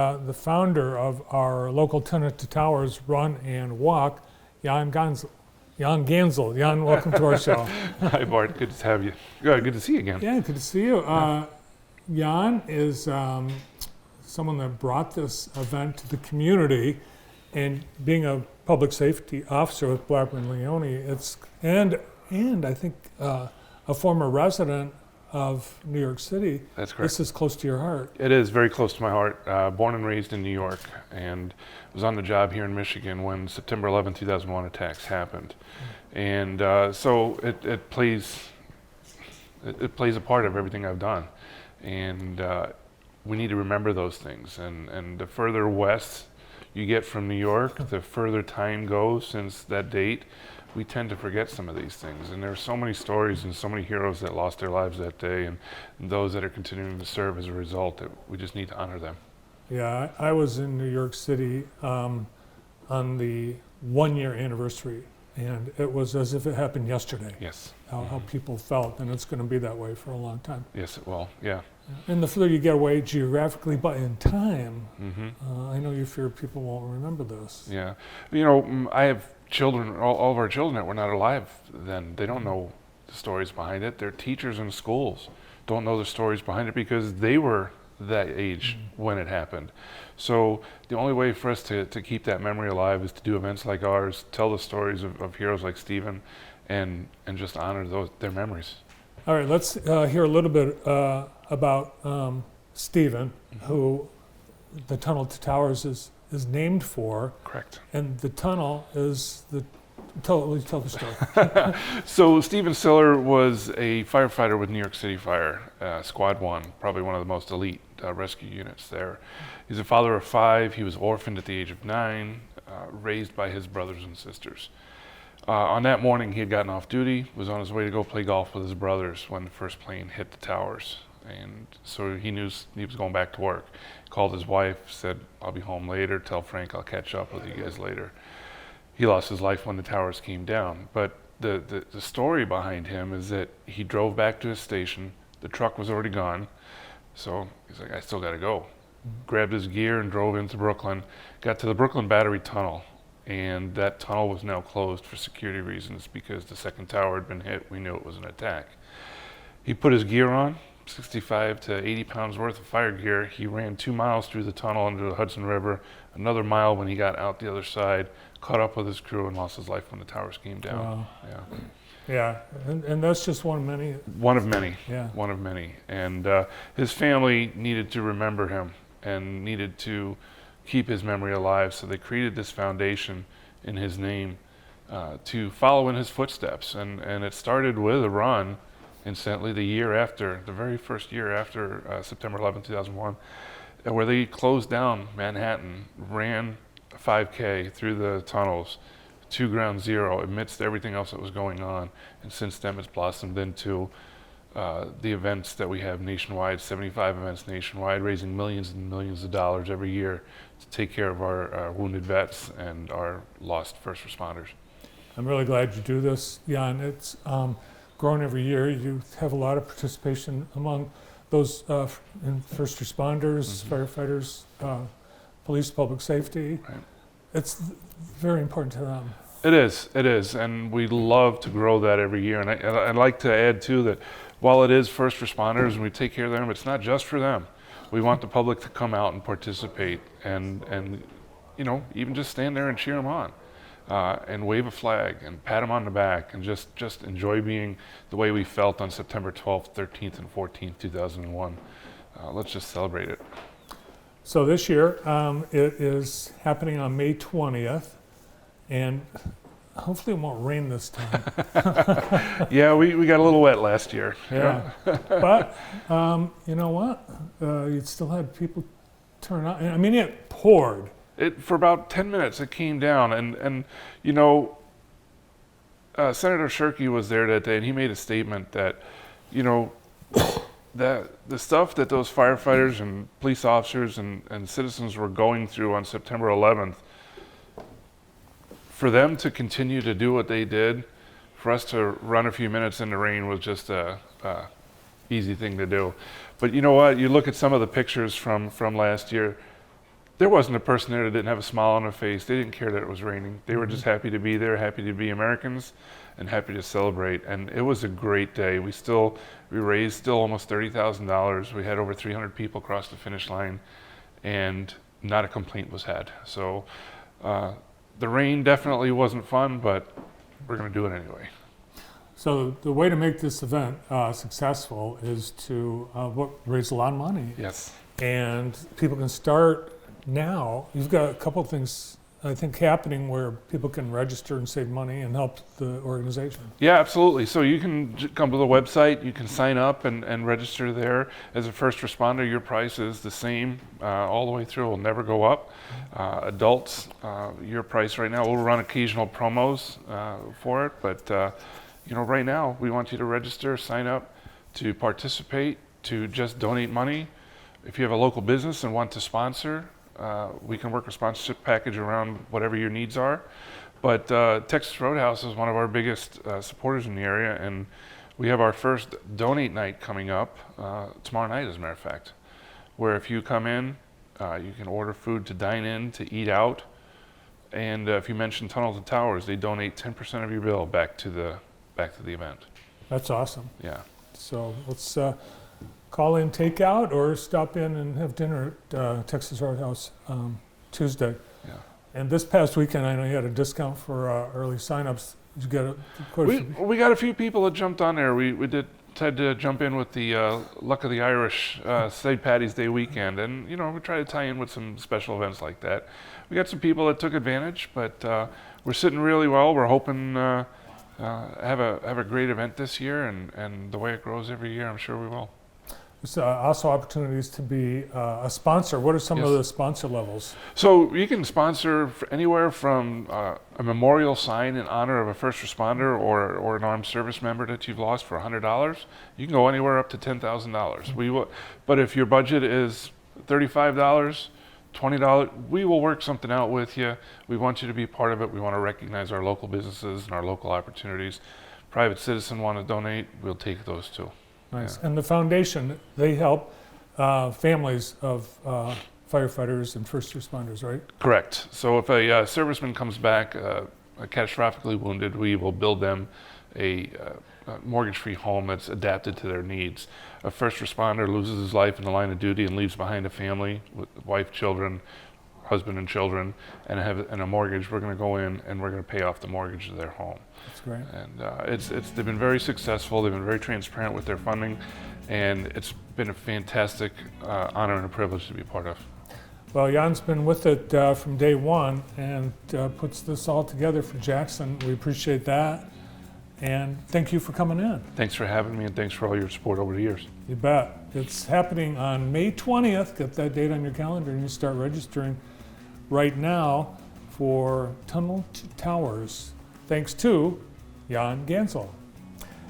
The founder of our local Tenant to Towers Run and Walk, Jan Ganzel. Jan, welcome to our show. Hi, Bart. Good to have you. Good to see you again. Yeah, good to see you. Jan is someone that brought this event to the community, and being a public safety officer with Blackburn Leone, and I think a former resident of New York City. That's correct. This is close to your heart. It is very close to my heart. Born and raised in New York, and was on the job here in Michigan when September 11, 2001 attacks happened. And so it plays a part of everything I've done. And we need to remember those things. And the further west you get from New York, the further time goes since that date, we tend to forget some of these things. And there are so many stories and so many heroes that lost their lives that day, and those that are continuing to serve as a result, that we just need to honor them. Yeah, I was in New York City on the 1-year anniversary, and it was as if it happened yesterday. Yes. How people felt, and it's going to be that way for a long time. Yes, it will. Yeah. And the further you get away geographically, but in time, I know you fear people won't remember this. Yeah. I have children, all of our children that were not alive then. They don't know the stories behind it. Their teachers in schools don't know the stories behind it because they were that age when it happened. So the only way for us to keep that memory alive is to do events like ours, tell the stories of heroes like Stephen, and just honor their memories. All right, let's hear a little bit about Stephen, who the Tunnel to Towers is named for. Correct. And the tunnel is tell the story. So Stephen Siller was a firefighter with New York City Fire, Squad 1, probably one of the most elite rescue units there. He's a father of 5. He was orphaned at the age of 9, raised by his brothers and sisters. On that morning, he had gotten off duty, was on his way to go play golf with his brothers when the first plane hit the towers. And so he knew he was going back to work. Called his wife, said, "I'll be home later. Tell Frank I'll catch up with you guys later." He lost his life when the towers came down. But the story behind him is that he drove back to his station. The truck was already gone. So he's like, "I still got to go." Grabbed his gear and drove into Brooklyn. Got to the Brooklyn Battery Tunnel. And that tunnel was now closed for security reasons because the second tower had been hit. We knew it was an attack. He put his gear on, 65 to 80 pounds worth of fire gear. He ran 2 miles through the tunnel under the Hudson River, another mile when he got out the other side, caught up with his crew, and lost his life when the towers came down. Wow. Yeah. Yeah, and that's just one of many. One of many. Yeah. One of many. And his family needed to remember him and needed to keep his memory alive, so they created this foundation in his name to follow in his footsteps. And it started with a run, incidentally, the very first year after September 11, 2001, where they closed down Manhattan, ran a 5K through the tunnels to Ground Zero amidst everything else that was going on. And since then, it's blossomed into the events that we have nationwide, 75 events nationwide, raising millions and millions of dollars every year to take care of our wounded vets and our lost first responders. I'm really glad you do this, Jan. It's grown every year. You have a lot of participation among those in first responders, firefighters, police, public safety. Right. It's very important to them. It is, and we love to grow that every year. And I'd like to add too that while it is first responders and we take care of them, it's not just for them. We want the public to come out and participate, and even just stand there and cheer them on, and wave a flag and pat them on the back, and just enjoy being the way we felt on September 12th, 13th, and 14th, 2001. Let's just celebrate it. So this year, it is happening on May 20th, and hopefully it won't rain this time. Yeah, we got a little wet last year. Yeah, but you know what? You still had people turn out. I mean, it poured. For about 10 minutes, it came down, and Senator Shirkey was there that day, and he made a statement that, that the stuff that those firefighters and police officers and citizens were going through on September 11th, for them to continue to do what they did, for us to run a few minutes in the rain was just a easy thing to do. But you know what? You look at some of the pictures from last year, There wasn't a person there that didn't have a smile on their face. They didn't care that it was raining. They were just happy to be there, happy to be Americans, and happy to celebrate. And it was a great day. We raised still almost $30,000. We had over 300 people cross the finish line, and not a complaint was had. So the rain definitely wasn't fun, but we're going to do it anyway. So the way to make this event successful is to raise a lot of money. Yes. And people can start now. You've got a couple of things, I think, happening where people can register and save money and help the organization. Yeah, absolutely. So you can come to the website, you can sign up and register there. As a first responder, your price is the same all the way through. It will never go up. Adults, your price right now, we'll run occasional promos for it, but right now we want you to register, sign up, to participate, to just donate money. If you have a local business and want to sponsor, we can work a sponsorship package around whatever your needs are. But Texas Roadhouse is one of our biggest supporters in the area, and we have our first donate night coming up tomorrow night, as a matter of fact, where if you come in, you can order food to dine in, to eat out, and if you mention Tunnels and Towers, they donate 10% of your bill back to the event. That's awesome. Yeah. So let's call in takeout or stop in and have dinner at Texas Roadhouse Tuesday. Yeah. And this past weekend, I know you had a discount for early signups. Did you get it? We got a few people that jumped on there. We tried to jump in with the Luck of the Irish St. Paddy's Day weekend, and we try to tie in with some special events like that. We got some people that took advantage, but we're sitting really well. We're hoping have a great event this year, and the way it grows every year, I'm sure we will. There's also opportunities to be a sponsor. What are some of the sponsor levels? So you can sponsor anywhere from a memorial sign in honor of a first responder or an armed service member that you've lost for $100. You can go anywhere up to $10,000. We will, but if your budget is $35, $20, we will work something out with you. We want you to be part of it. We want to recognize our local businesses and our local opportunities. Private citizen want to donate, we'll take those too. Nice. Yeah. And the foundation, they help families of firefighters and first responders, right? Correct. So if a serviceman comes back catastrophically wounded, we will build them a mortgage-free home that's adapted to their needs. A first responder loses his life in the line of duty and leaves behind a family with wife, children, husband and children, and a mortgage. We're going to go in and we're going to pay off the mortgage of their home. That's great. And they've been very successful. They've been very transparent with their funding, and it's been a fantastic honor and a privilege to be part of. Well, Jan's been with it from day one and puts this all together for Jackson. We appreciate that. And thank you for coming in. Thanks for having me, and thanks for all your support over the years. You bet. It's happening on May 20th. Get that date on your calendar and you start registering right now for Tunnel to Towers. Thanks to Jan Ganzel.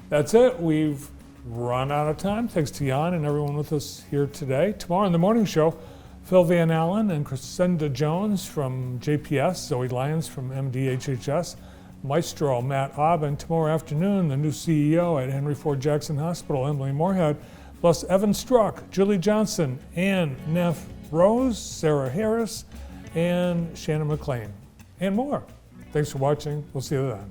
That's it. We've run out of time. Thanks to Jan and everyone with us here today. Tomorrow in the morning show, Phil Van Allen and Crescenda Jones from JPS, Zoe Lyons from MDHHS, Maestro Matt Aubin. Tomorrow afternoon, the new CEO at Henry Ford Jackson Hospital, Emily Moorhead, plus Evan Struck, Julie Johnson, Ann Neff Rose, Sarah Harris, and Shannon McLean, and more. Thanks for watching. We'll see you then.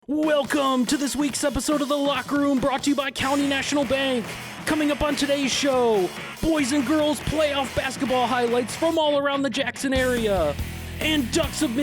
Welcome to this week's episode of The Locker Room, brought to you by County National Bank. Coming up on today's show, boys and girls playoff basketball highlights from all around the Jackson area, and Ducks of